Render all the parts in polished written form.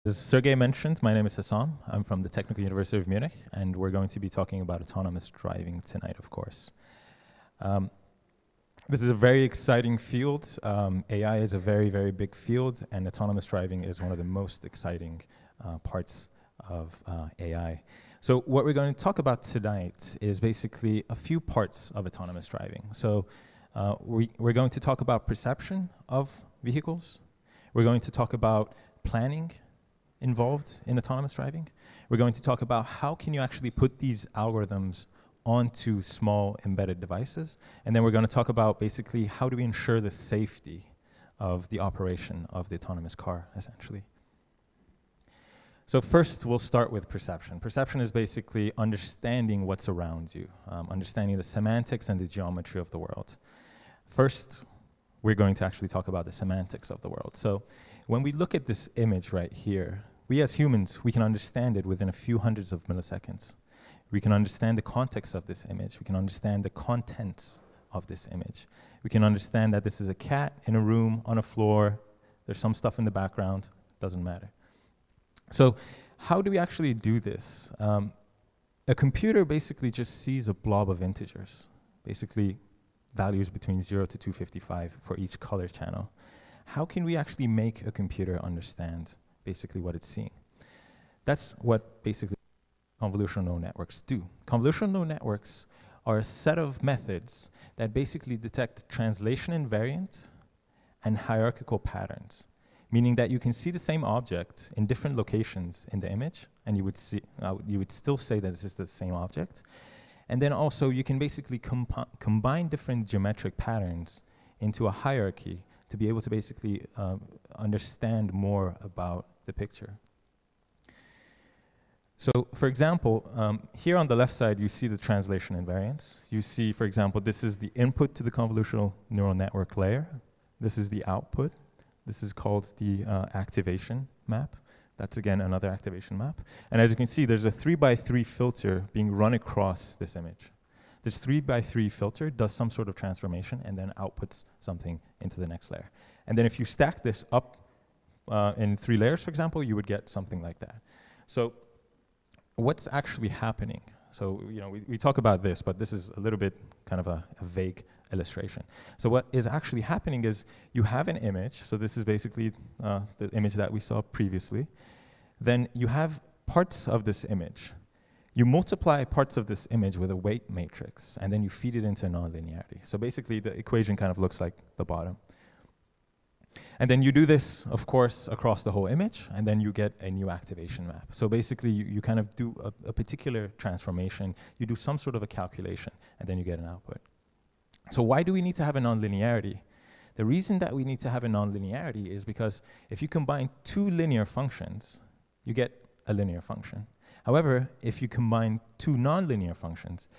As Sergey mentioned, my name is Hassan. I'm from the Technical University of Munich, and we're going to be talking about autonomous driving tonight, of course. This is a very exciting field. AI is a very, very big field, and autonomous driving is one of the most exciting parts of AI. So what we're going to talk about tonight is basically a few parts of autonomous driving. So we're going to talk about perception of vehicles. We're going to talk about planning involved in autonomous driving. We're going to talk about how can you actually put these algorithms onto small embedded devices. And then we're going to talk about basically how do we ensure the safety of the operation of the autonomous car, essentially. So first, we'll start with perception. Perception is basically understanding what's around you, understanding the semantics and the geometry of the world. First, we're going to actually talk about the semantics of the world. So when we look at this image right here, we as humans, we can understand it within a few hundreds of milliseconds. We can understand the context of this image. We can understand the contents of this image. We can understand that this is a cat in a room on a floor. There's some stuff in the background. Doesn't matter. So how do we actually do this? A computer basically just sees a blob of integers, basically values between 0 to 255 for each color channel. How can we actually make a computer understand basically what it's seeing? That's what basically convolutional neural networks do. Convolutional neural networks are a set of methods that basically detect translation invariant and hierarchical patterns, meaning that you can see the same object in different locations in the image, and you would still say that this is the same object. And then also you can basically combine different geometric patterns into a hierarchy to be able to basically understand more about the picture. So for example, here on the left side, you see the translation invariance. You see, for example, this is the input to the convolutional neural network layer. This is the output. This is called the activation map. That's, again, another activation map. And as you can see, there's a 3x3 filter being run across this image. This 3x3 filter does some sort of transformation and then outputs something into the next layer. And then if you stack this up in 3 layers, for example, you would get something like that. So what's actually happening? So we talk about this, but this is a little bit kind of a vague illustration. So what is actually happening is you have an image. So this is basically the image that we saw previously. Then you have parts of this image. You multiply parts of this image with a weight matrix, and then you feed it into non-linearity. So basically, the equation kind of looks like the bottom. And then you do this, of course, across the whole image, and then you get a new activation map. So basically, you kind of do a particular transformation. You do some sort of a calculation, and then you get an output. So why do we need to have a non-linearity? The reason that we need to have a non-linearity is because if you combine 2 linear functions, you get a linear function. However, if you combine 2 non-linear functions,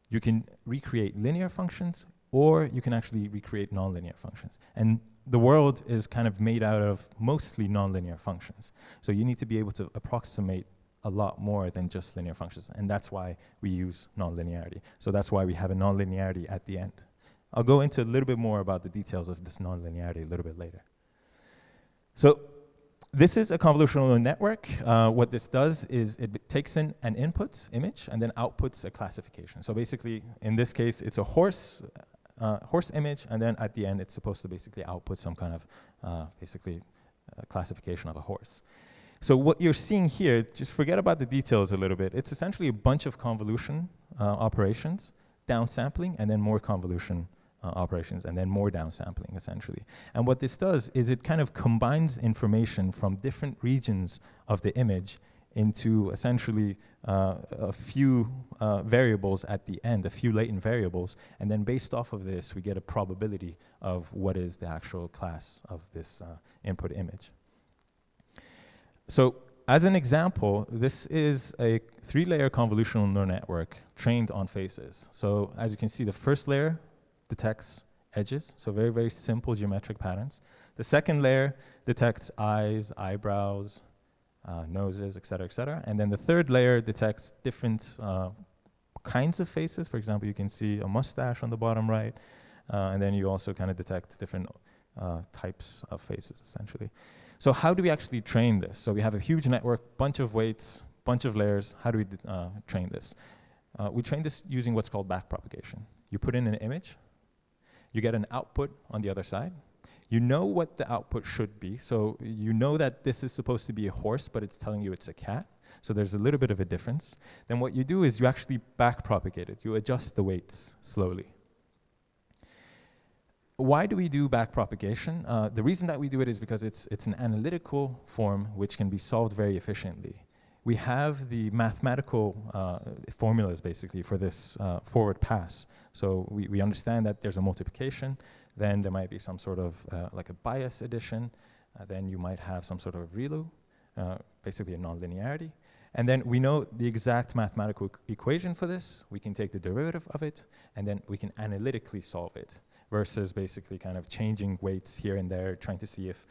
you can recreate linear functions, or you can actually recreate nonlinear functions. And the world is kind of made out of mostly nonlinear functions. So you need to be able to approximate a lot more than just linear functions. And that's why we use nonlinearity. So that's why we have a nonlinearity at the end. I'll go into a little bit more about the details of this nonlinearity a little bit later. So this is a convolutional network. What this does is it takes in an input image and then outputs a classification. So basically, in this case, it's a horse image, and then at the end, it's supposed to basically output some kind of classification of a horse. So what you're seeing here, just forget about the details a little bit. It's essentially a bunch of convolution operations, downsampling, and then more convolution operations, and then more downsampling, essentially. And what this does is it kind of combines information from different regions of the image into essentially a few variables at the end, a few latent variables, and then based off of this, we get a probability of what is the actual class of this input image. So as an example, this is a 3-layer convolutional neural network trained on faces. So as you can see, the first layer detects edges, so very, very simple geometric patterns. The second layer detects eyes, eyebrows, noses, et cetera, and then the third layer detects different kinds of faces. For example, you can see a mustache on the bottom right, and then you also kind of detect different types of faces, essentially. So how do we actually train this? So we have a huge network, bunch of weights, bunch of layers. How do we train this? We train this using what's called back propagation. You put in an image, you get an output on the other side. You know what the output should be. So you know that this is supposed to be a horse, but it's telling you it's a cat. So there's a little bit of a difference. Then what you do is you actually back propagate it. You adjust the weights slowly. Why do we do back propagation? The reason that we do it is because it's an analytical form which can be solved very efficiently. We have the mathematical formulas, basically, for this forward pass. So we understand that there's a multiplication, then there might be some sort of like a bias addition, then you might have some sort of ReLU, basically a non-linearity. And then we know the exact mathematical equation for this. We can take the derivative of it, and then we can analytically solve it, versus basically kind of changing weights here and there, trying to see if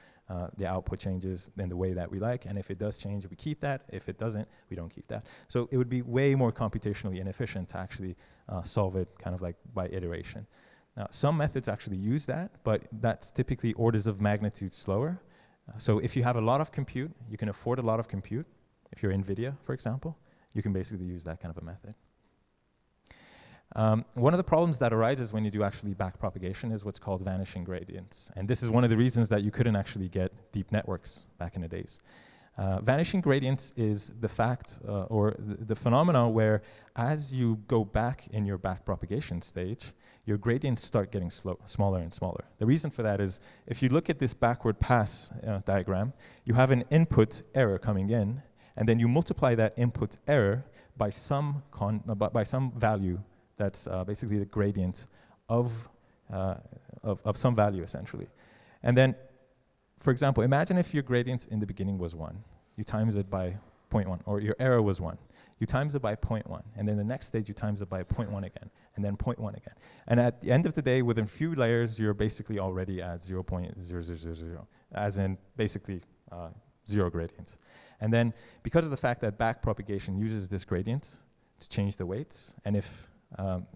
the output changes in the way that we like. And if it does change, we keep that. If it doesn't, we don't keep that. So it would be way more computationally inefficient to actually solve it kind of like by iteration. Now, some methods actually use that, but that's typically orders of magnitude slower. So if you have a lot of compute, you can afford a lot of compute. If you're NVIDIA, for example, you can basically use that kind of a method. One of the problems that arises when you do actually back propagation is what's called vanishing gradients. And this is one of the reasons that you couldn't actually get deep networks back in the days. Vanishing gradients is the fact or the phenomenon where as you go back in your back propagation stage, your gradients start getting smaller and smaller. The reason for that is if you look at this backward pass diagram, you have an input error coming in, and then you multiply that input error by some value that's basically the gradient of some value, essentially. And then, for example, imagine if your gradient in the beginning was 1. You times it by 0.1, or your error was 1. You times it by 0.1, and then the next stage you times it by 0.1 again, and then 0.1 again. And at the end of the day, within a few layers, you're basically already at 0.0000, as in basically 0 gradients. And then because of the fact that back propagation uses this gradient to change the weights, and if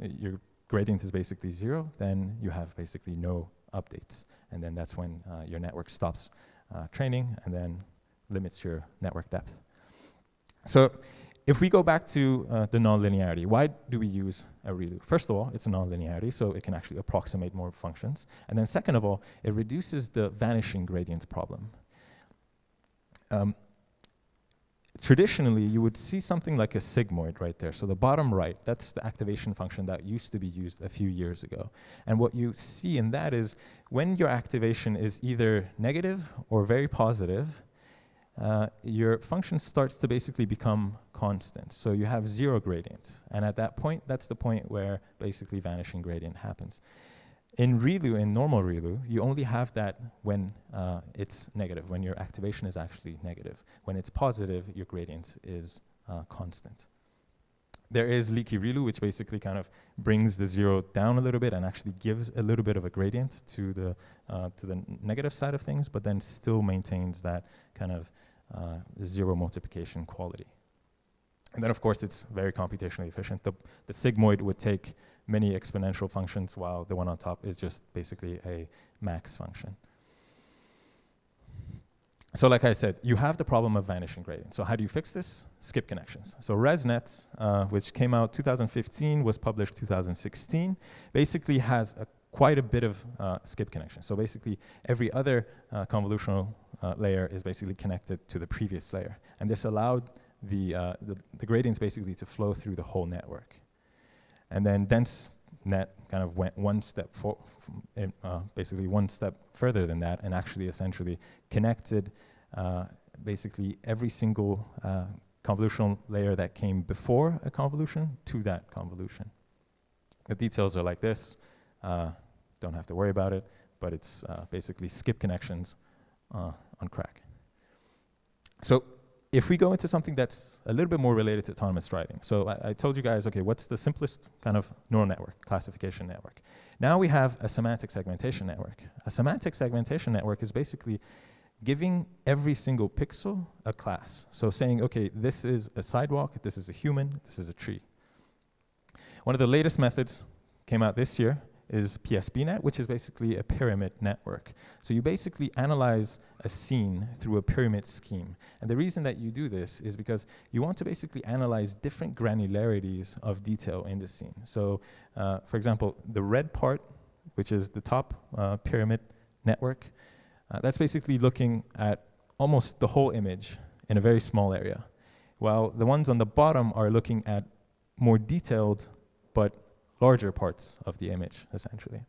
your gradient is basically 0, then you have basically no updates. And then that's when your network stops training and then limits your network depth. So if we go back to the non-linearity, why do we use a ReLU? First of all, it's a non-linearity, so it can actually approximate more functions. And then second of all, it reduces the vanishing gradients problem. Traditionally, you would see something like a sigmoid right there. So the bottom right, that's the activation function that used to be used a few years ago. And what you see in that is when your activation is either negative or very positive, your function starts to basically become constant. So you have 0 gradients. And at that point, that's the point where basically vanishing gradient happens. In ReLU, in normal ReLU, you only have that when it's negative, when your activation is actually negative. When it's positive, your gradient is constant. There is leaky ReLU, which basically kind of brings the 0 down a little bit and actually gives a little bit of a gradient to the negative side of things, but then still maintains that kind of 0 multiplication quality. And then, of course, it's very computationally efficient. The sigmoid would take many exponential functions, while the one on top is just basically a max function. So like I said, you have the problem of vanishing gradients. So how do you fix this? Skip connections. So ResNet, which came out 2015, was published 2016, basically has quite a bit of skip connections. So basically, every other convolutional layer is basically connected to the previous layer. And this allowed the gradients basically to flow through the whole network. And then DenseNet kind of went one step basically one step further than that, and actually essentially connected basically every single convolutional layer that came before a convolution to that convolution. The details are like this. Don't have to worry about it, but it's basically skip connections on crack. So if we go into something that's a little bit more related to autonomous driving. So I told you guys, okay, what's the simplest kind of neural network, classification network? Now we have a semantic segmentation network. A semantic segmentation network is basically giving every single pixel a class. So saying, okay, this is a sidewalk, this is a human, this is a tree. One of the latest methods came out this year is PSPNet, which is basically a pyramid network. So you basically analyze a scene through a pyramid scheme. And the reason that you do this is because you want to basically analyze different granularities of detail in the scene. So, for example, the red part, which is the top pyramid network, that's basically looking at almost the whole image in a very small area, while the ones on the bottom are looking at more detailed but larger parts of the image, essentially.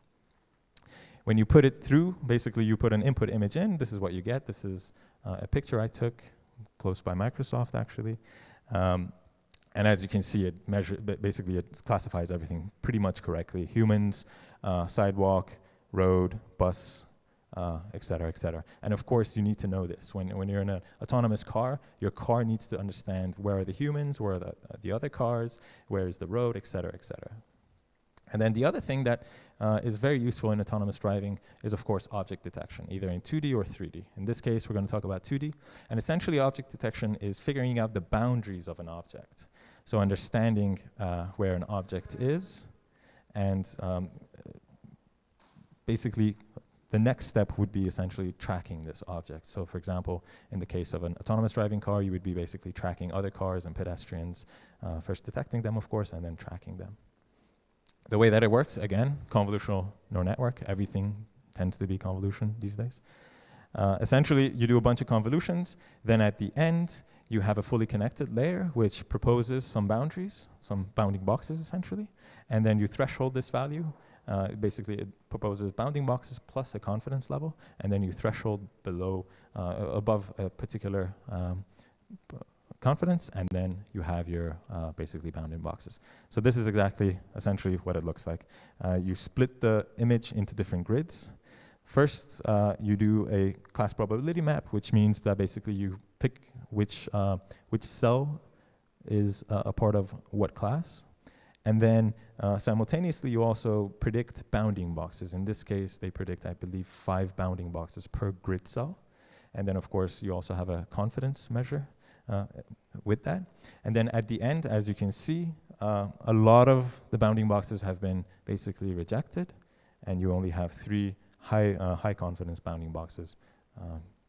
When you put it through, basically you put an input image in, this is what you get. This is a picture I took close by Microsoft, actually. And as you can see, basically it classifies everything pretty much correctly. Humans, sidewalk, road, bus, et cetera, et cetera. And of course, you need to know this. When you're in an autonomous car, your car needs to understand where are the humans, where are the other cars, where is the road, et cetera, et cetera. And then the other thing that is very useful in autonomous driving is, of course, object detection, either in 2D or 3D. In this case, we're going to talk about 2D. And essentially, object detection is figuring out the boundaries of an object. So understanding where an object is, and basically, the next step would be essentially tracking this object. So for example, in the case of an autonomous driving car, you would be basically tracking other cars and pedestrians, first detecting them, of course, and then tracking them. The way that it works, again, convolutional neural network. Everything tends to be convolution these days. Essentially, you do a bunch of convolutions. Then at the end, you have a fully connected layer, which proposes some boundaries, some bounding boxes, essentially. And then you threshold this value. Basically, it proposes bounding boxes plus a confidence level. And then you threshold below, above a particular confidence, and then you have your basically bounding boxes. So this is exactly, essentially, what it looks like. You split the image into different grids. First, you do a class probability map, which means that basically you pick which cell is a part of what class. And then simultaneously, you also predict bounding boxes. In this case, they predict, I believe, 5 bounding boxes per grid cell. And then, of course, you also have a confidence measure with that. And then at the end, as you can see, a lot of the bounding boxes have been basically rejected, and you only have 3 high confidence bounding boxes,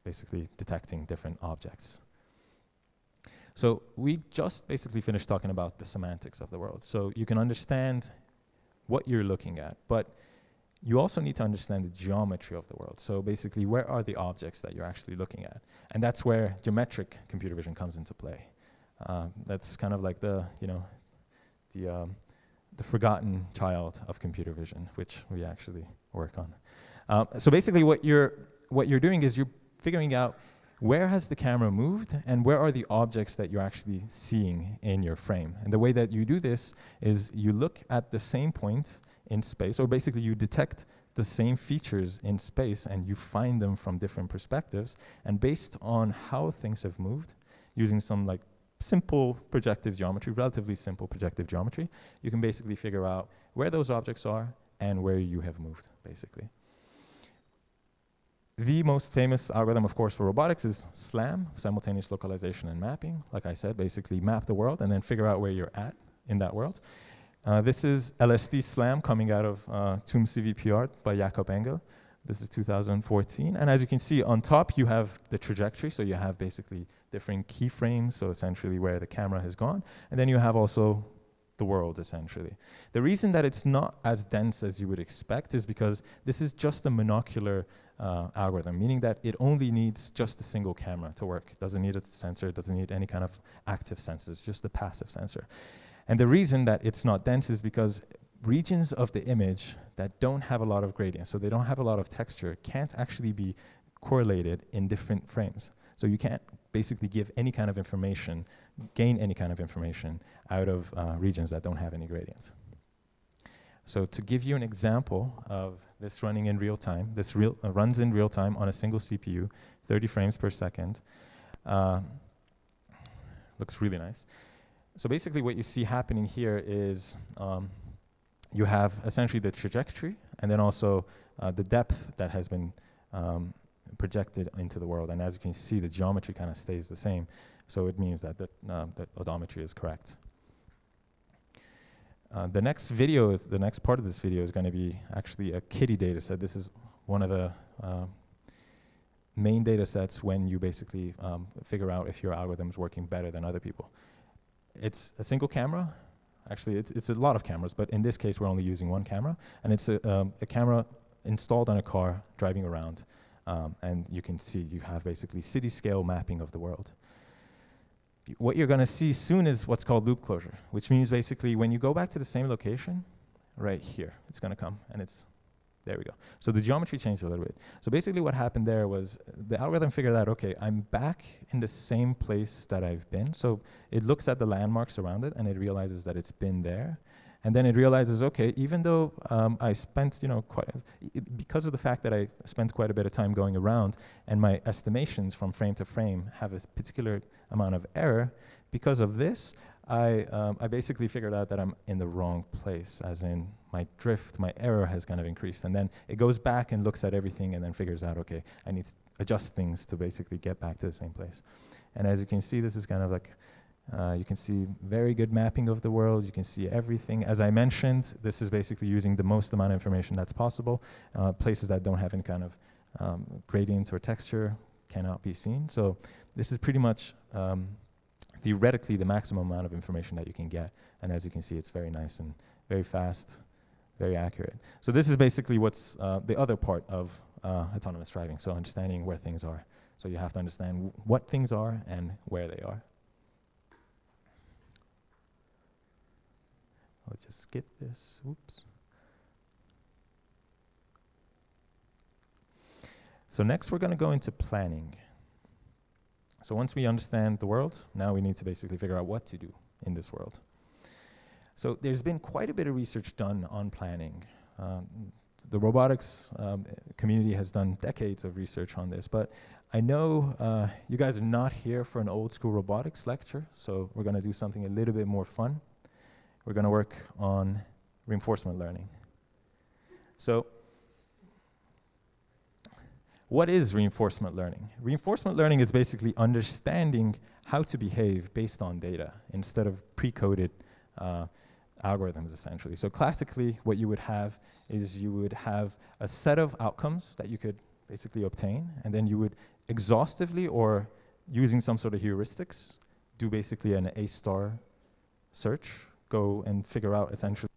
basically detecting different objects. So we just basically finished talking about the semantics of the world. So you can understand what you're looking at, but you also need to understand the geometry of the world. So basically, where are the objects that you're actually looking at? And that's where geometric computer vision comes into play. That's kind of like the forgotten child of computer vision, which we actually work on. So basically, what you're doing is you're figuring out where has the camera moved and where are the objects that you're actually seeing in your frame. And the way that you do this is you look at the same point in space, or basically you detect the same features in space and you find them from different perspectives. And based on how things have moved, using some like simple projective geometry, relatively simple projective geometry, you can basically figure out where those objects are and where you have moved, basically. The most famous algorithm, of course, for robotics is SLAM, Simultaneous Localization and Mapping. Like I said, basically map the world and then figure out where you're at in that world. This is LSD SLAM coming out of TUM CVPR by Jakob Engel. This is 2014. And as you can see, on top, you have the trajectory. So you have basically different keyframes, so essentially where the camera has gone. And then you have also the world, essentially. The reason that it's not as dense as you would expect is because this is just a monocular algorithm, meaning that it only needs just a single camera to work. It doesn't need a sensor, it doesn't need any kind of active sensors, just a passive sensor. And the reason that it's not dense is because regions of the image that don't have a lot of gradient, so they don't have a lot of texture, can't actually be correlated in different frames. So you can't basically give any kind of information, gain any kind of information out of regions that don't have any gradients. So to give you an example of this running in real time, this runs in real time on a single CPU, 30 frames per second. Looks really nice. So basically what you see happening here is you have essentially the trajectory and then also the depth that has been projected into the world. And as you can see, the geometry kind of stays the same. So it means that the odometry is correct. The next video, the next part of this video is going to be actually a kitty data set. This is one of the main data sets when you basically figure out if your algorithm is working better than other people. It's a single camera. Actually, it's a lot of cameras, but in this case, we're only using one camera. And it's a camera installed on a car driving around. And you can see you have basically city-scale mapping of the world. What you're going to see soon is what's called loop closure, which means basically when you go back to the same location, right here, it's going to come, and it's, there we go. So the geometry changed a little bit. So basically what happened there was the algorithm figured out, okay, I'm back in the same place that I've been. So it looks at the landmarks around it, and it realizes that it's been there. And then it realizes, okay, even though I spent, because of the fact that I spent quite a bit of time going around, and my estimations from frame to frame have a particular amount of error, because of this, I basically figured out that I'm in the wrong place, as in my drift, my error has kind of increased. And then it goes back and looks at everything and then figures out, okay, I need to adjust things to basically get back to the same place. And as you can see, this is kind of like, you can see very good mapping of the world. You can see everything. As I mentioned, this is basically using the most amount of information that's possible. Places that don't have any kind of gradient or texture cannot be seen. So this is pretty much theoretically the maximum amount of information that you can get. And as you can see, it's very nice and very fast, very accurate. So this is basically what's the other part of autonomous driving. So understanding where things are. So you have to understand what things are and where they are. Let's just skip this. Oops. So next we're going to go into planning. So once we understand the world, now we need to basically figure out what to do in this world. So there's been quite a bit of research done on planning. The robotics community has done decades of research on this, but I know you guys are not here for an old school robotics lecture, so we're going to do something a little bit more fun. We're going to work on reinforcement learning. So what is reinforcement learning? Reinforcement learning is basically understanding how to behave based on data instead of pre-coded algorithms, essentially. So classically, what you would have is you would have a set of outcomes that you could basically obtain, and then you would exhaustively, or using some sort of heuristics, do basically an A-star search, go and figure out essentially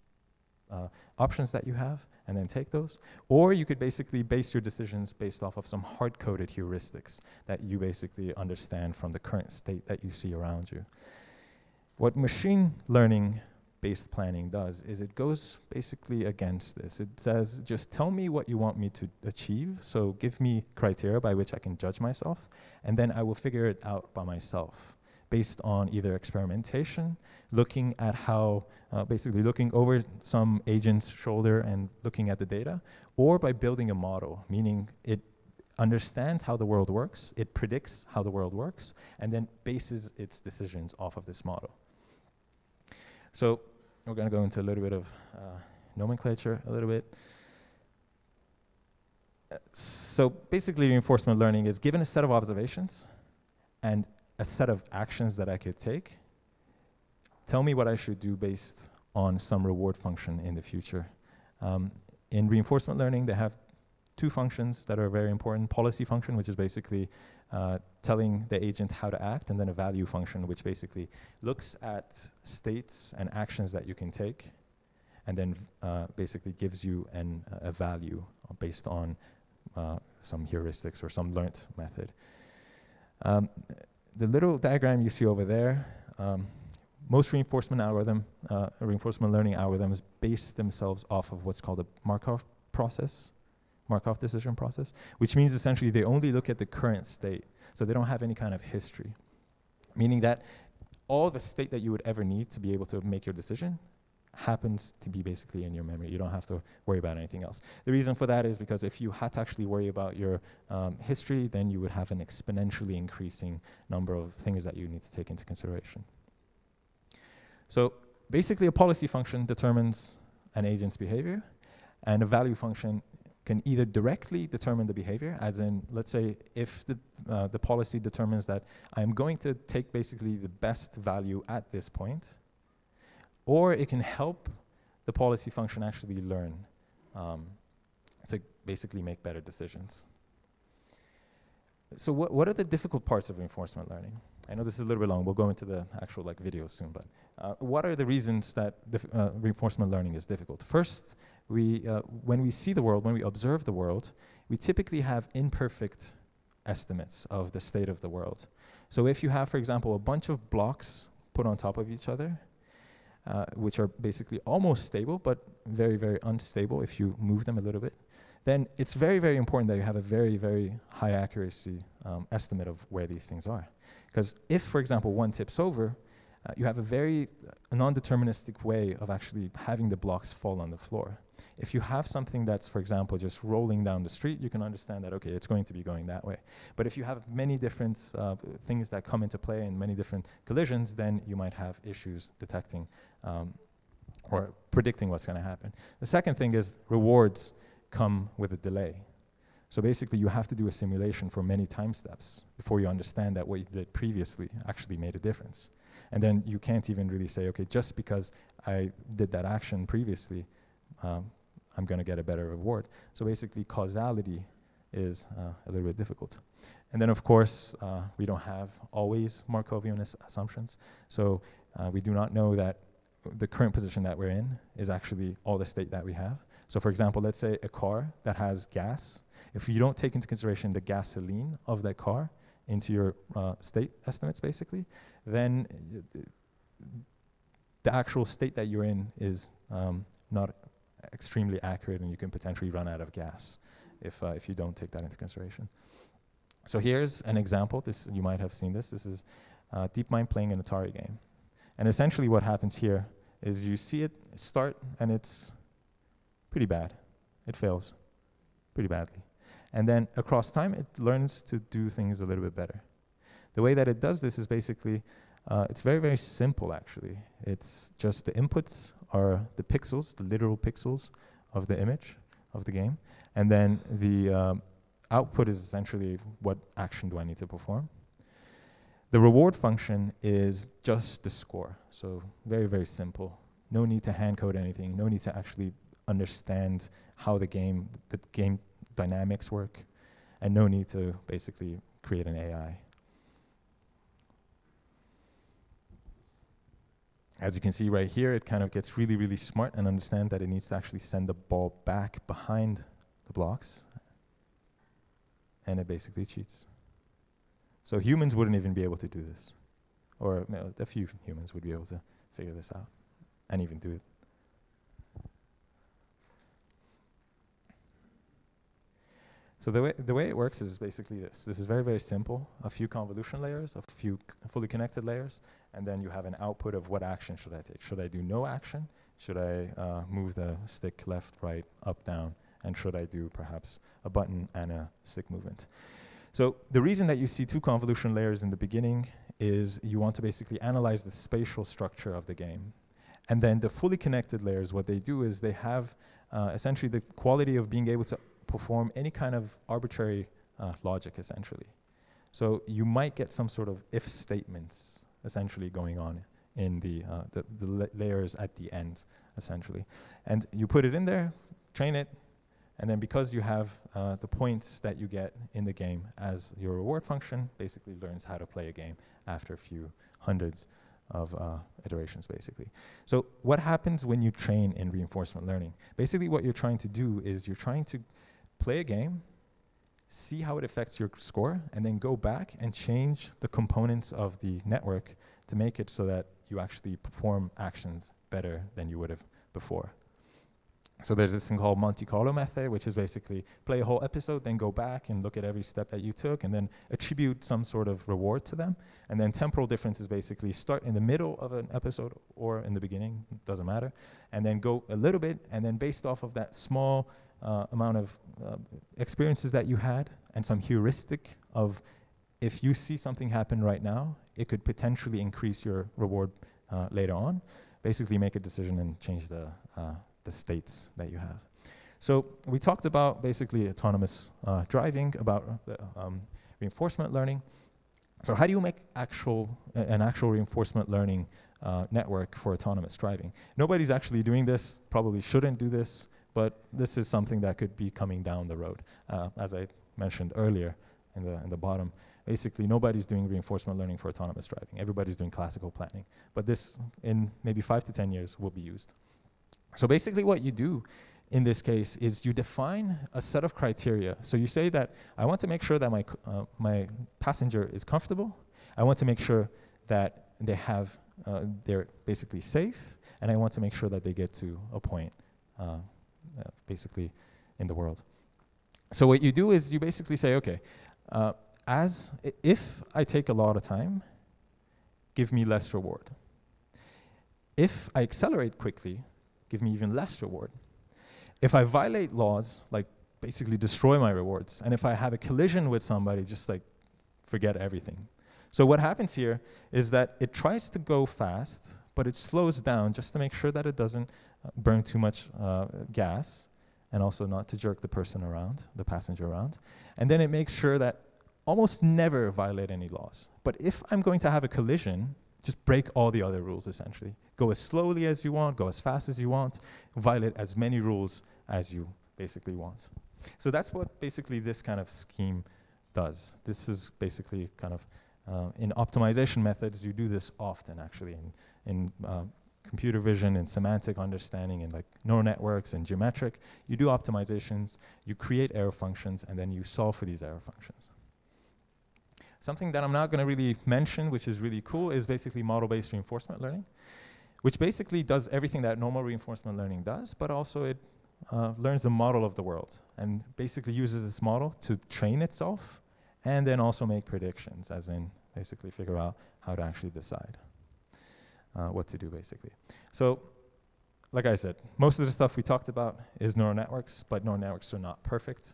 options that you have, and then take those. Or you could basically base your decisions based off of some hard-coded heuristics that you basically understand from the current state that you see around you. What machine learning-based planning does is it goes basically against this. It says, just tell me what you want me to achieve, so give me criteria by which I can judge myself, and then I will figure it out by myself, based on either experimentation, looking at how, basically looking over some agent's shoulder and looking at the data, or by building a model, meaning it understands how the world works, it predicts how the world works, and then bases its decisions off of this model. So we're going to go into a little bit of nomenclature a little bit. So basically reinforcement learning is given a set of observations and a set of actions that I could take, tell me what I should do based on some reward function in the future. In reinforcement learning, they have two functions that are very important. Policy function, which is basically telling the agent how to act, and then a value function, which basically looks at states and actions that you can take, and then basically gives you a value based on some heuristics or some learnt method. The little diagram you see over there, most reinforcement learning algorithms base themselves off of what's called a Markov decision process, which means essentially they only look at the current state, so they don't have any kind of history, meaning that all the state that you would ever need to be able to make your decision happens to be basically in your memory. You don't have to worry about anything else. The reason for that is because if you had to actually worry about your history, then you would have an exponentially increasing number of things that you need to take into consideration. So basically a policy function determines an agent's behavior, and a value function can either directly determine the behavior, as in, let's say, if the policy determines that I'm going to take basically the best value at this point, or it can help the policy function actually learn to basically make better decisions. So what are the difficult parts of reinforcement learning? I know this is a little bit long. We'll go into the actual video soon, but what are the reasons that reinforcement learning is difficult? First, when we see the world, when we observe the world, we typically have imperfect estimates of the state of the world. So if you have, for example, a bunch of blocks put on top of each other, which are basically almost stable, but very, very unstable if you move them a little bit, then it's very, very important that you have a very, very high accuracy estimate of where these things are. Because if, for example, one tips over, you have a very non-deterministic way of actually having the blocks fall on the floor. If you have something that's, for example, just rolling down the street, you can understand that, okay, it's going to be going that way. But if you have many different things that come into play and many different collisions, then you might have issues detecting or predicting what's going to happen. The second thing is rewards come with a delay. So basically, you have to do a simulation for many time steps before you understand that what you did previously actually made a difference. And then you can't even really say, okay, just because I did that action previously, I'm going to get a better reward. So basically, causality is a little bit difficult. And then, of course, we don't have always Markovian assumptions. So we do not know that the current position that we're in is actually all the state that we have. So for example, let's say a car that has gas. If you don't take into consideration the gasoline of that car into your state estimates, basically, then the actual state that you're in is not extremely accurate, and you can potentially run out of gas if you don't take that into consideration. So here's an example. You might have seen this. This is DeepMind playing an Atari game. And essentially what happens here is you see it start, and it's pretty bad. It fails pretty badly. And then across time, it learns to do things a little bit better. The way that it does this is basically, it's very, very simple, actually. It's just the inputs are the pixels, the literal pixels of the image of the game. And then the output is essentially what action do I need to perform. The reward function is just the score. So very, very simple. No need to hand code anything. No need to actually understand how the game dynamics work. And no need to basically create an AI. As you can see right here, it kind of gets really, really smart and understand that it needs to actually send the ball back behind the blocks. And it basically cheats. So humans wouldn't even be able to do this. Or a few humans would be able to figure this out and even do it. So the way it works is basically this. This is very, very simple. A few convolution layers, a few fully connected layers, and then you have an output of what action should I take. Should I do no action? Should I move the stick left, right, up, down? And should I do perhaps a button and a stick movement? So the reason that you see two convolution layers in the beginning is you want to basically analyze the spatial structure of the game. And then the fully connected layers, what they do is they have essentially the quality of being able to perform any kind of arbitrary logic, essentially. So you might get some sort of if statements essentially going on in the layers at the end, essentially. And you put it in there, train it, and then because you have the points that you get in the game as your reward function, basically learns how to play a game after a few hundreds of iterations, basically. So what happens when you train in reinforcement learning? Basically what you're trying to do is you're trying to play a game, see how it affects your score, and then go back and change the components of the network to make it so that you actually perform actions better than you would have before. So there's this thing called Monte Carlo method, which is basically play a whole episode, then go back and look at every step that you took, and then attribute some sort of reward to them. And then temporal difference is basically start in the middle of an episode or in the beginning, doesn't matter, and then go a little bit, and then based off of that small amount of experiences that you had and some heuristic of if you see something happen right now, it could potentially increase your reward later on. Basically make a decision and change the states that you have. So we talked about basically autonomous driving, about reinforcement learning. So how do you make an actual reinforcement learning network for autonomous driving? Nobody's actually doing this, probably shouldn't do this, but this is something that could be coming down the road. As I mentioned earlier in the bottom, basically nobody's doing reinforcement learning for autonomous driving. Everybody's doing classical planning. But this, in maybe 5 to 10 years, will be used. So basically what you do in this case is you define a set of criteria. So you say that I want to make sure that my passenger is comfortable. I want to make sure that they're basically safe, and I want to make sure that they get to a point basically in the world. So what you do is you basically say, okay, if I take a lot of time, give me less reward. If I accelerate quickly, give me even less reward. If I violate laws, like basically destroy my rewards, and if I have a collision with somebody, just like forget everything. So what happens here is that it tries to go fast, but it slows down just to make sure that it doesn't burn too much gas, and also not to jerk the person around, the passenger around. And then it makes sure that almost never violate any laws. But if I'm going to have a collision, just break all the other rules, essentially. Go as slowly as you want, go as fast as you want, violate as many rules as you basically want. So that's what basically this kind of scheme does. This is basically kind of, in optimization methods, you do this often, actually, in computer vision and semantic understanding and like neural networks and geometric. You do optimizations, you create error functions, and then you solve for these error functions. Something that I'm not going to really mention, which is really cool, is basically model-based reinforcement learning, which basically does everything that normal reinforcement learning does, but also it learns the model of the world and basically uses this model to train itself and then also make predictions, as in basically figure out how to actually decide what to do, basically. So, like I said, most of the stuff we talked about is neural networks, but neural networks are not perfect.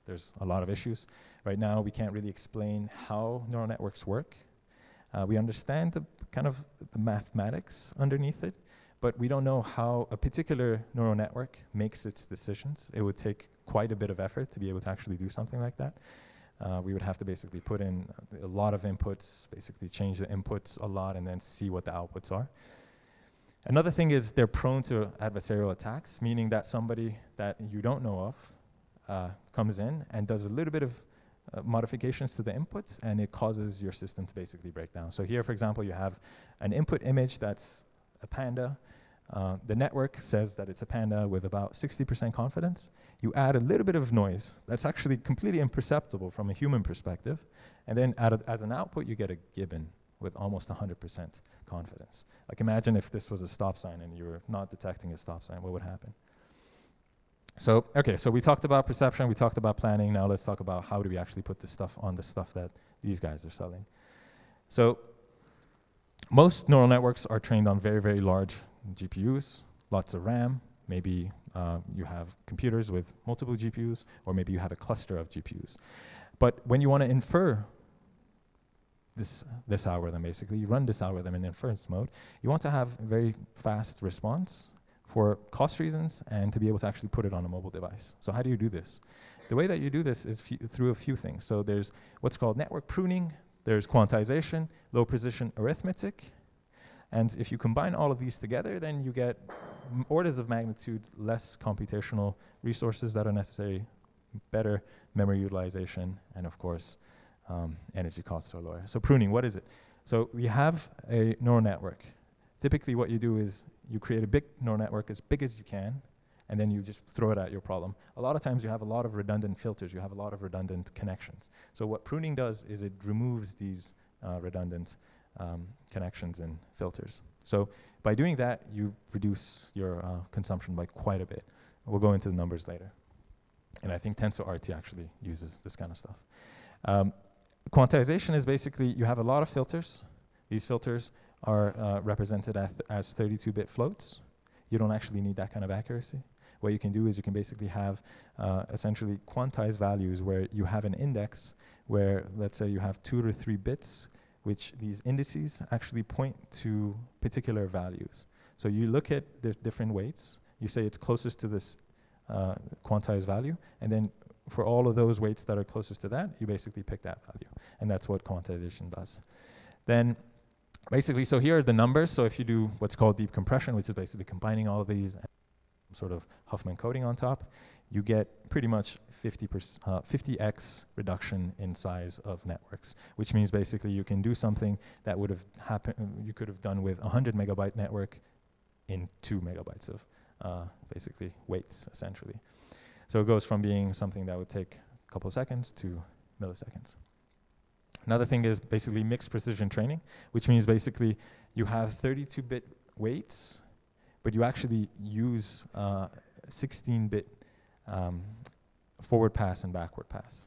There's a lot of issues. Right now, we can't really explain how neural networks work. We understand the kind of the mathematics underneath it, but we don't know how a particular neural network makes its decisions. It would take quite a bit of effort to be able to actually do something like that. We would have to basically put in a lot of inputs, basically change the inputs a lot, and then see what the outputs are. Another thing is they're prone to adversarial attacks, meaning that somebody that you don't know of comes in and does a little bit of modifications to the inputs, and it causes your system to basically break down. So here, for example, you have an input image that's a panda. The network says that it's a panda with about 60% confidence. You add a little bit of noise that's actually completely imperceptible from a human perspective, and then as an output, you get a gibbon with almost 100% confidence. Like imagine if this was a stop sign and you were not detecting a stop sign, what would happen? So, okay, so we talked about perception, we talked about planning. Now let's talk about how do we actually put this stuff on the stuff that these guys are selling. So most neural networks are trained on very, very large GPUs, lots of RAM. Maybe you have computers with multiple GPUs, or maybe you have a cluster of GPUs. But when you want to infer this algorithm, basically, you run this algorithm in inference mode, you want to have very fast response for cost reasons and to be able to actually put it on a mobile device. So how do you do this? The way that you do this is through a few things. So there's what's called network pruning, there's quantization, low precision arithmetic, and if you combine all of these together, then you get orders of magnitude less computational resources that are necessary, better memory utilization, and of course, energy costs are lower. So pruning, what is it? So we have a neural network. Typically what you do is you create a big neural network as big as you can, and then you just throw it at your problem. A lot of times you have a lot of redundant filters, you have a lot of redundant connections. So what pruning does is it removes these redundant connections and filters. So by doing that, you reduce your consumption by quite a bit. We'll go into the numbers later. And I think TensorRT actually uses this kind of stuff. Quantization is basically, you have a lot of filters. These filters are represented as 32-bit floats. You don't actually need that kind of accuracy. What you can do is you can basically have essentially quantized values where you have an index where, let's say you have 2 or 3 bits, which these indices actually point to particular values. So you look at the different weights, you say it's closest to this quantized value, and then for all of those weights that are closest to that, you basically pick that value. And that's what quantization does. Then basically, so here are the numbers. So if you do what's called deep compression, which is basically combining all of these and sort of Huffman coding on top, you get pretty much 50x reduction in size of networks, which means basically you can do something that would have happened, you could have done with a 100 megabyte network in 2 megabytes of basically weights, essentially. So it goes from being something that would take a couple of seconds to milliseconds. Another thing is basically mixed precision training, which means basically you have 32-bit weights, but you actually use 16-bit forward pass and backward pass.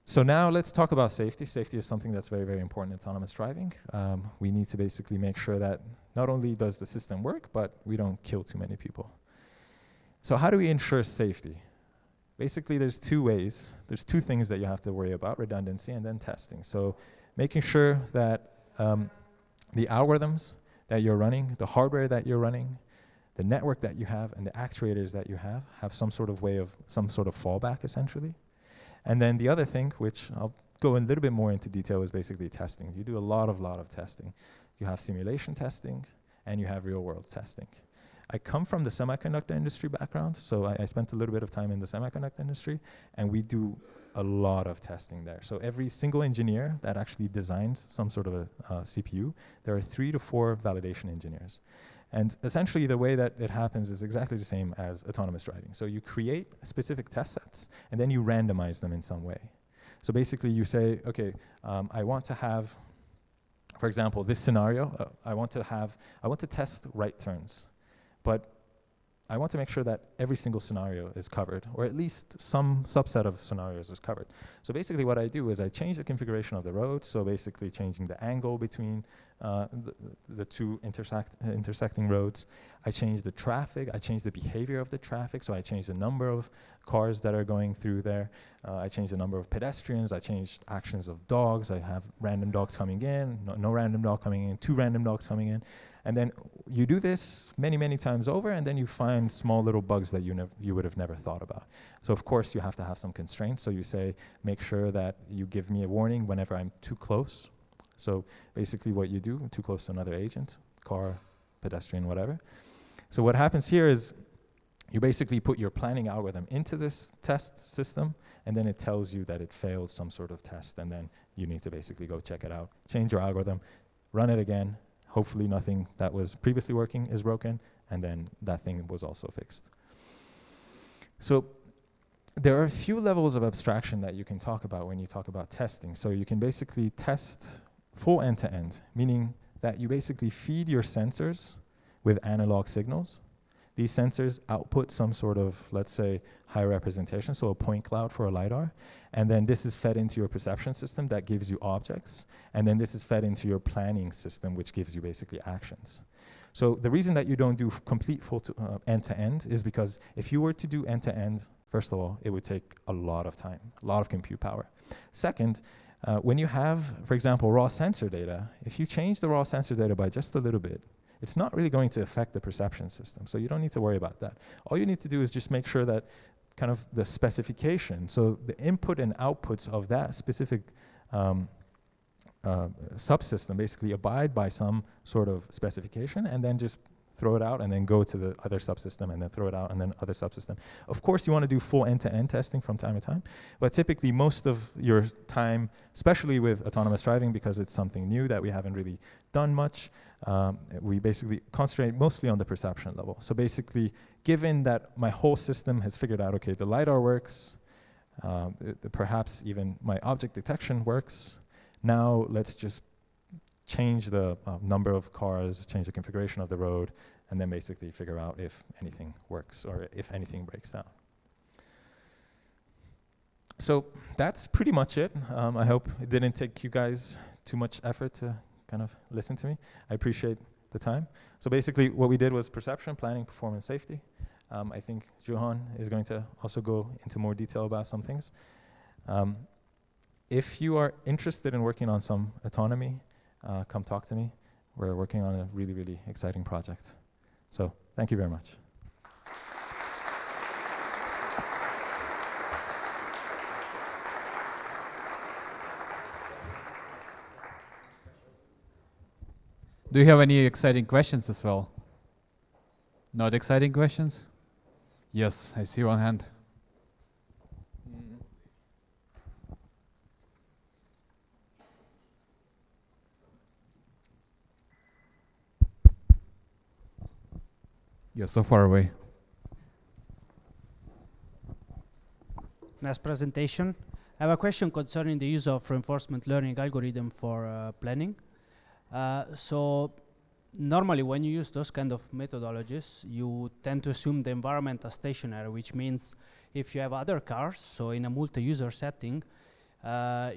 So now let's talk about safety. Safety is something that's very, very important in autonomous driving. We need to basically make sure that not only does the system work, but we don't kill too many people. So how do we ensure safety? Basically, there's two ways. There's two things that you have to worry about: redundancy and then testing. So making sure that the algorithms that you're running, the hardware that you're running, the network that you have, and the actuators that you have some sort of way of, some sort of fallback, essentially. And then the other thing, which I'll go a little bit more into detail, is basically testing. You do a lot of testing. You have simulation testing, and you have real-world testing. I come from the semiconductor industry background, so I spent a little bit of time in the semiconductor industry, and we do a lot of testing there. So every single engineer that actually designs some sort of a CPU, there are 3 to 4 validation engineers. And essentially the way that it happens is exactly the same as autonomous driving. So you create specific test sets, and then you randomize them in some way. So basically you say, okay, I want to have, for example, this scenario, I want to test right turns. But I want to make sure that every single scenario is covered, or at least some subset of scenarios is covered. So basically what I do is I change the configuration of the road, so basically changing the angle between the two intersecting roads. I change the traffic, I change the behavior of the traffic, so I change the number of cars that are going through there. I change the number of pedestrians, I change actions of dogs. I have random dogs coming in, no random dog coming in, 2 random dogs coming in. And then you do this many, many times over, and then you find small little bugs that you would have never thought about. So of course you have to have some constraints. So you say, make sure that you give me a warning whenever I'm too close. So basically what you do, too close to another agent, car, pedestrian, whatever. So what happens here is you basically put your planning algorithm into this test system, and then it tells you that it failed some sort of test, and then you need to basically go check it out, change your algorithm, run it again. Hopefully nothing that was previously working is broken, and then that thing was also fixed. So there are a few levels of abstraction that you can talk about when you talk about testing. So you can basically test full end-to-end, meaning that you basically feed your sensors with analog signals. These sensors output some sort of, let's say, high representation, so a point cloud for a LiDAR. And then this is fed into your perception system that gives you objects. And then this is fed into your planning system, which gives you basically actions. So the reason that you don't do complete full end-to-end is because if you were to do end-to-end, first of all, it would take a lot of time, a lot of compute power. Second, when you have, for example, raw sensor data, if you change the raw sensor data by just a little bit, it's not really going to affect the perception system. So you don't need to worry about that. All you need to do is just make sure that kind of the specification, so the input and outputs of that specific subsystem basically abide by some sort of specification, and then just throw it out and then go to the other subsystem and then throw it out and then other subsystem. Of course, you want to do full end-to-end testing from time to time, but typically most of your time, especially with autonomous driving, because it's something new that we haven't really done much, we basically concentrate mostly on the perception level. So basically, given that my whole system has figured out, okay, the LiDAR works, perhaps even my object detection works, now let's just change the number of cars, change the configuration of the road, and then basically figure out if anything works or if anything breaks down. So that's pretty much it. I hope it didn't take you guys too much effort to kind of listen to me. I appreciate the time. So basically what we did was perception, planning, performance, safety. I think Johan is going to also go into more detail about some things. If you are interested in working on some autonomy, come talk to me. We're working on a really, really exciting project. So thank you very much. Do you have any exciting questions as well? Not exciting questions? Yes, I see one hand. You're so far away. Nice presentation. I have a question concerning the use of reinforcement learning algorithm for planning. So normally when you use those kind of methodologies, you tend to assume the environment as stationary, which means if you have other cars, so in a multi-user setting,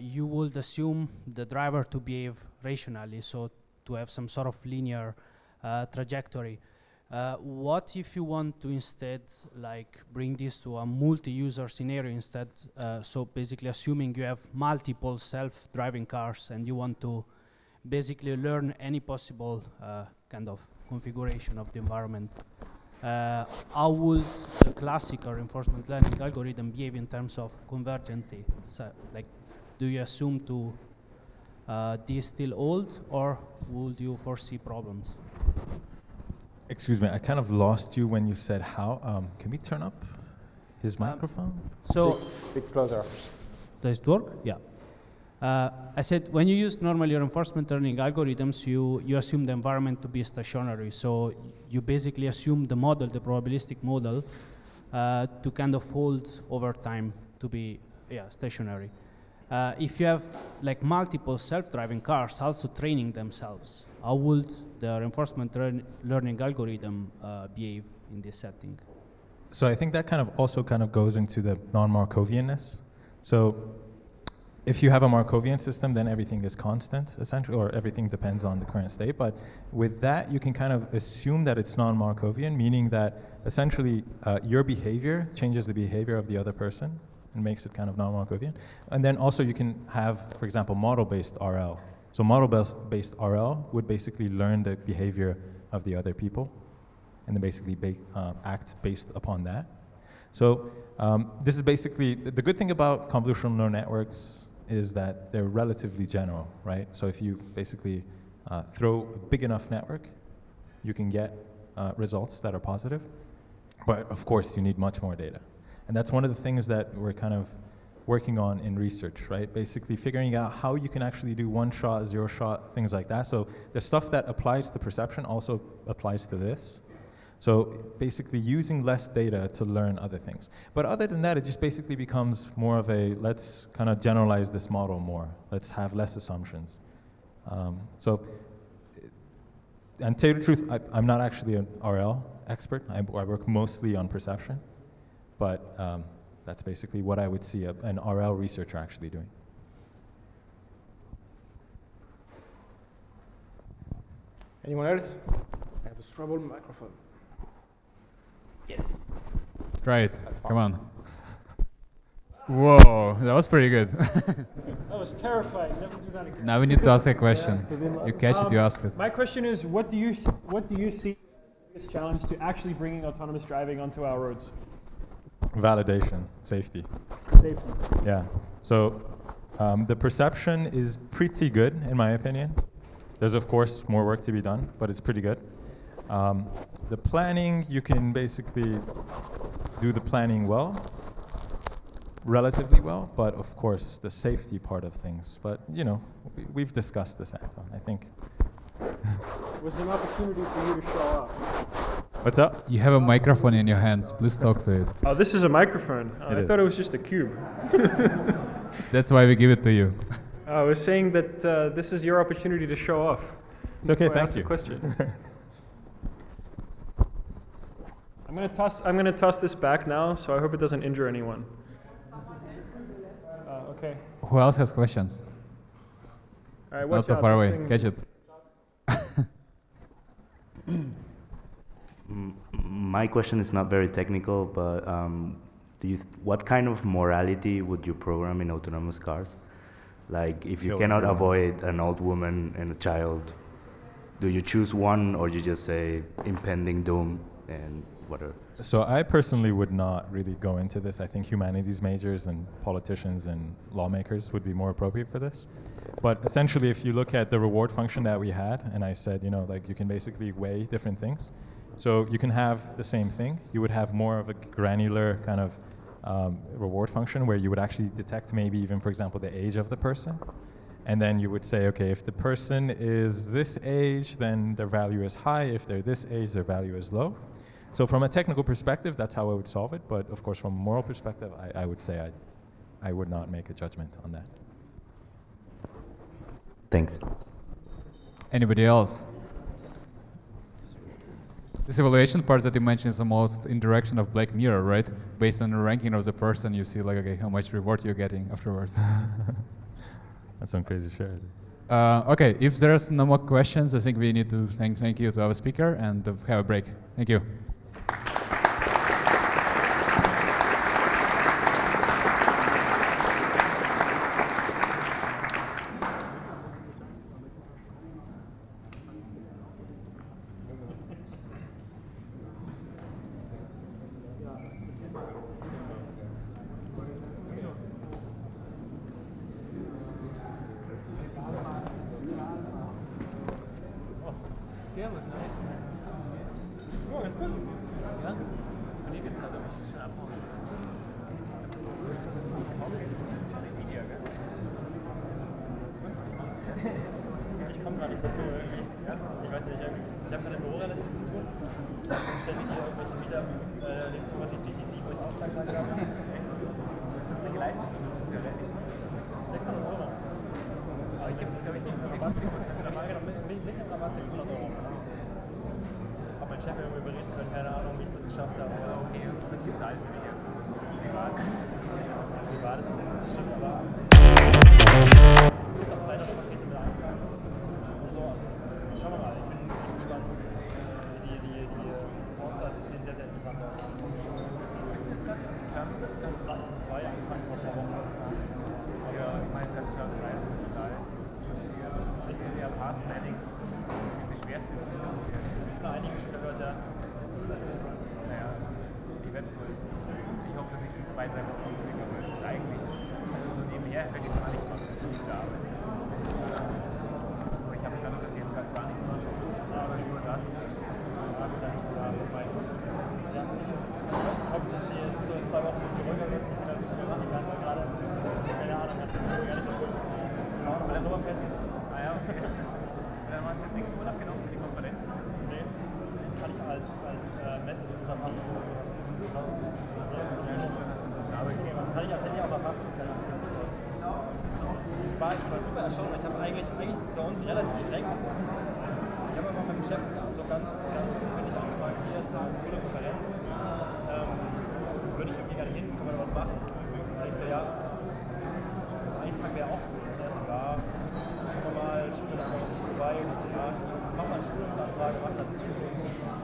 you would assume the driver to behave rationally, so to have some sort of linear trajectory. What if you want to instead like bring this to a multi-user scenario instead? So basically assuming you have multiple self-driving cars and you want to basically learn any possible kind of configuration of the environment. How would the classical reinforcement learning algorithm behave in terms of convergency? So like, do you assume to this still hold, or would you foresee problems? Excuse me, I kind of lost you when you said how. Can we turn up his microphone? So Speak closer. does it work? Yeah. I said when you use normally reinforcement learning algorithms, you assume the environment to be stationary. So you basically assume the model, the probabilistic model, to kind of hold over time to be stationary. If you have like multiple self-driving cars also training themselves, how would the reinforcement learning algorithm behave in this setting? So I think that kind of also goes into the non-Markovianness. So if you have a Markovian system, then everything is constant, essentially, or everything depends on the current state. But with that, you can kind of assume that it's non-Markovian, meaning that essentially your behavior changes the behavior of the other person and makes it kind of non-Markovian. And then also you can have, for example, model-based RL. So model-based RL would basically learn the behavior of the other people and then basically act based upon that. So this is basically, the good thing about convolutional neural networks is that they're relatively general, right? So if you basically throw a big enough network, you can get results that are positive. But of course, you need much more data. And that's one of the things that we're kind of working on in research, right? Basically figuring out how you can actually do one-shot, zero-shot, things like that. So the stuff that applies to perception also applies to this. So basically using less data to learn other things. But other than that, it just basically becomes more of a, let's kind of generalize this model more. Let's have less assumptions. And to tell you the truth, I'm not actually an RL expert. I work mostly on perception. But that's basically what I would see an RL researcher actually doing. Anyone else? I have a trouble microphone. Yes. Try it. Come on. Whoa, that was pretty good. That was terrifying. Never do that again. Now we need to ask a question. You catch it, you ask it. My question is, what do you see as the biggest challenge to actually bringing autonomous driving onto our roads? Validation, safety. Safety. Yeah. So the perception is pretty good, in my opinion. There's, of course, more work to be done, but it's pretty good. The planning, you can basically do the planning well, relatively well, but of course, the safety part of things. But, you know, we've discussed this, Anton, I think. Was an opportunity for you to show off. What's up? You have a microphone in your hands. Please talk to it. Oh, this is a microphone. I thought it was just a cube. That's why we give it to you. I was saying that this is your opportunity to show off. It's okay, thank you. The question. I'm gonna toss this back now, so I hope it doesn't injure anyone. Okay. Who else has questions? All right, watch Not so out, far this away. thing Catch it. My question is not very technical, but what kind of morality would you program in autonomous cars? Like, if you cannot avoid an old woman and a child, do you choose one, or you just say impending doom and whatever? So I personally would not really go into this. I think humanities majors and politicians and lawmakers would be more appropriate for this. But essentially, if you look at the reward function that we had, and I said, you know, like you can basically weigh different things. So you can have the same thing. You would have more of a granular kind of reward function where you would actually detect maybe even, for example, the age of the person. And then you would say, okay, if the person is this age, then their value is high. If they're this age, their value is low. So from a technical perspective, that's how I would solve it. But of course, from a moral perspective, I would say I would not make a judgment on that. Thanks. Anybody else? This evaluation part that you mentioned is the most in direction of Black Mirror, right? Based on the ranking of the person, you see like, okay, how much reward you're getting afterwards. That's some crazy shit. Okay, if there's no more questions, I think we need to thank you to our speaker and have a break. Thank you. Schulungsanfrage macht, das ist schon